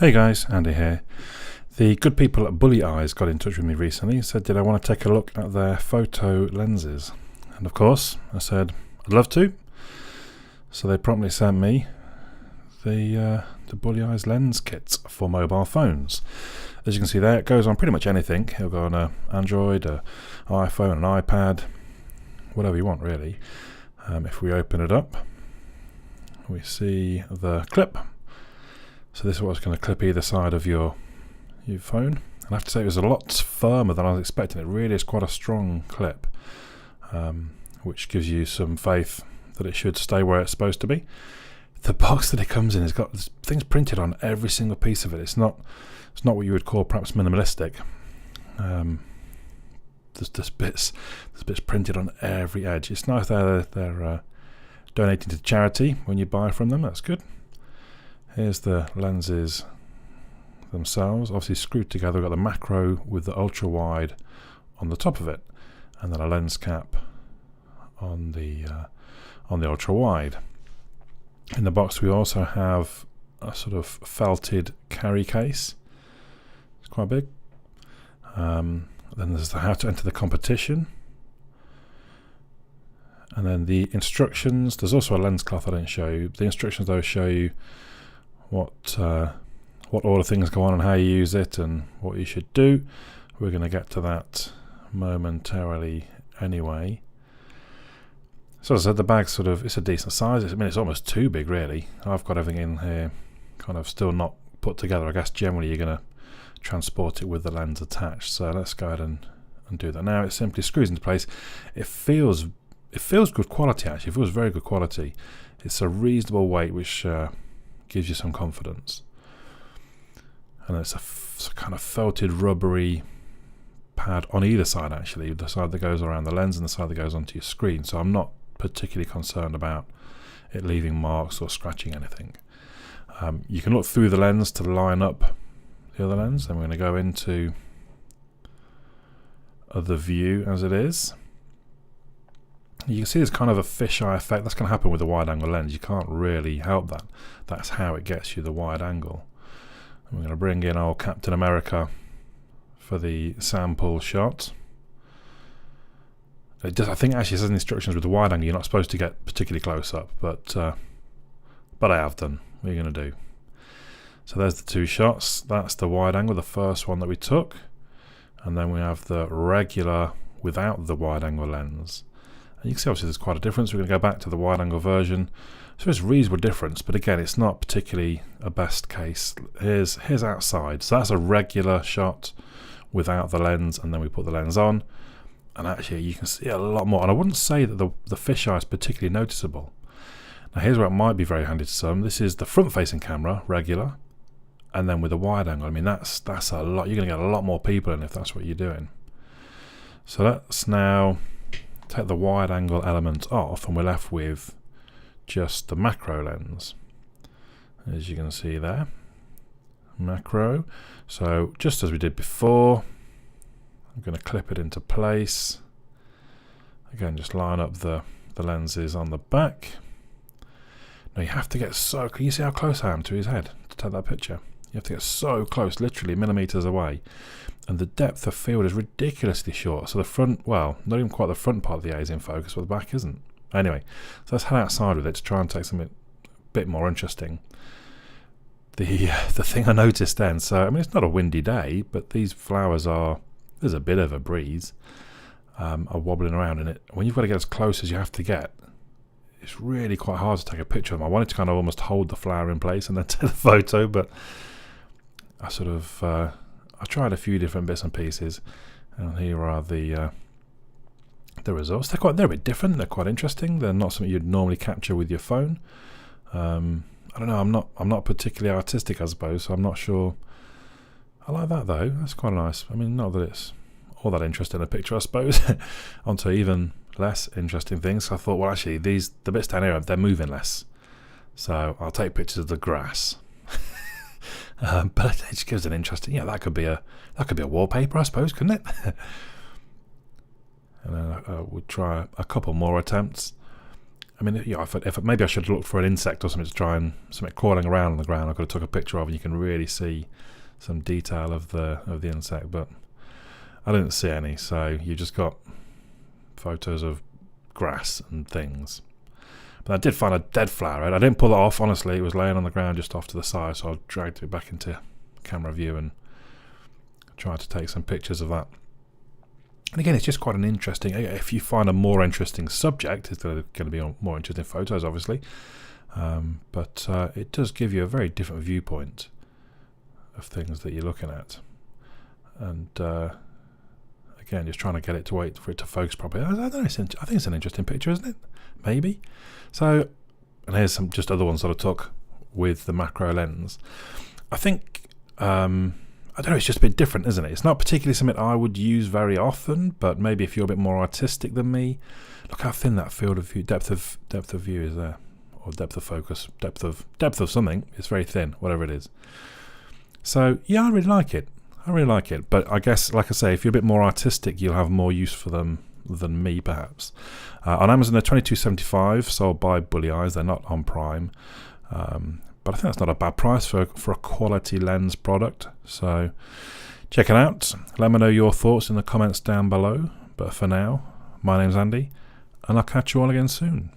Hey guys, Andy here. The good people at BullyEyes got in touch with me recently and said, did I want to take a look at their photo lenses? And of course, I said, I'd love to. So they promptly sent me the BullyEyes lens kits for mobile phones. As you can see there, it goes on pretty much anything. It'll go on an Android, an iPhone, an iPad, whatever you want really. If we open it up, we see the clip. So this is what's going to clip either side of your phone. And I have to say it was a lot firmer than I was expecting. It really is quite a strong clip, which gives you some faith that it should stay where it's supposed to be. The box that it comes in has got things printed on every single piece of it. It's not what you would call perhaps minimalistic. There's bits printed on every edge. It's nice they're donating to charity when you buy from them. That's good. Here's the lenses themselves, obviously screwed together. We've got the macro with the ultra wide on the top of it, and then a lens cap on the ultra wide. In the box we also have a sort of felted carry case. It's quite big. Then there's the how to enter the competition, and then the instructions. There's also a lens cloth I didn't show you. The instructions though show you what order things go on and how you use it and what you should do. We're going to get to that momentarily anyway. So as I said, the bag's it's a decent size. It's almost too big really. I've got everything in here kind of still not put together. I guess generally you're going to transport it with the lens attached. So let's go ahead and do that. Now it simply screws into place. It feels good quality actually. It feels very good quality. It's a reasonable weight which gives you some confidence, and it's a kind of felted rubbery pad on either side actually, the side that goes around the lens and the side that goes onto your screen, so I'm not particularly concerned about it leaving marks or scratching anything. You can look through the lens to line up the other lens, and we're going to go into the view as it is. You can see there's kind of a fisheye effect. That's going to happen with a wide angle lens. You can't really help that. That's how it gets you the wide angle. And we're going to bring in old Captain America for the sample shot. I think actually it says in the instructions with the wide angle you're not supposed to get particularly close up, but I have done. What are you going to do? So there's the two shots. That's the wide angle, the first one that we took, and then we have the regular without the wide angle lens. And you can see obviously there's quite a difference. We're going to go back to the wide angle version. So there's a reasonable difference, but again it's not particularly a best case. Here's outside. So that's a regular shot without the lens, and then we put the lens on, and actually you can see a lot more. And I wouldn't say that the fisheye is particularly noticeable. Now here's where it might be very handy to some. This is the front facing camera, regular, and then with a wide angle. I mean that's a lot. You're going to get a lot more people in if that's what you're doing. So let's now take the wide angle element off, and we're left with just the macro lens, as you can see there. Macro. So just as we did before, I'm going to clip it into place. Again, just line up the lenses on the back. Now you have to get can you see how close I am to his head to take that picture? You have to get so close, literally millimeters away, and the depth of field is ridiculously short. So the front, well, not even quite the front part of the eye is in focus, but the back isn't. Anyway, so let's head outside with it to try and take something a bit more interesting. The thing I noticed then, so I mean it's not a windy day, but these flowers there's a bit of a breeze, are wobbling around in it. When you've got to get as close as you have to get, it's really quite hard to take a picture of them. I wanted to kind of almost hold the flower in place and then take the photo, but I tried a few different bits and pieces, and here are the results. They're a bit different. They're quite interesting. They're not something you'd normally capture with your phone. I don't know. I'm not particularly artistic, I suppose. So I'm not sure. I like that though. That's quite nice. I mean, not that it's all that interesting a picture, I suppose. Onto even less interesting things. So I thought, well, actually, the bits down here, they're moving less. So I'll take pictures of the grass. But it just gives an interesting. Yeah, that could be a wallpaper, I suppose, couldn't it? And then we'll try a couple more attempts. I mean, if maybe I should have looked for an insect or something to try and something crawling around on the ground. I could have took a picture of, and you can really see some detail of the insect, but I didn't see any. So you just got photos of grass and things. But I did find a dead flower. Right? I didn't pull it off. Honestly, it was laying on the ground just off to the side, so I dragged it back into camera view and tried to take some pictures of that. And again, it's just quite an interesting, if you find a more interesting subject, it's going to be more interesting photos, obviously. But it does give you a very different viewpoint of things that you're looking at. And again, just trying to get it to wait for it to focus properly. I don't know, I think it's an interesting picture, isn't it? Maybe. So, and here's some just other ones that I took with the macro lens. I think, I don't know, it's just a bit different, isn't it? It's not particularly something I would use very often, but maybe if you're a bit more artistic than me, look how thin that field of view, depth of view is there, or depth of focus, depth of something. It's very thin, whatever it is. So yeah, I really like it. But I guess, like I say, if you're a bit more artistic, you'll have more use for them than me, perhaps. On Amazon, they're $22.75, sold by BullyEyes. They're not on Prime. But I think that's not a bad price for a quality lens product. So check it out. Let me know your thoughts in the comments down below. But for now, my name's Andy, and I'll catch you all again soon.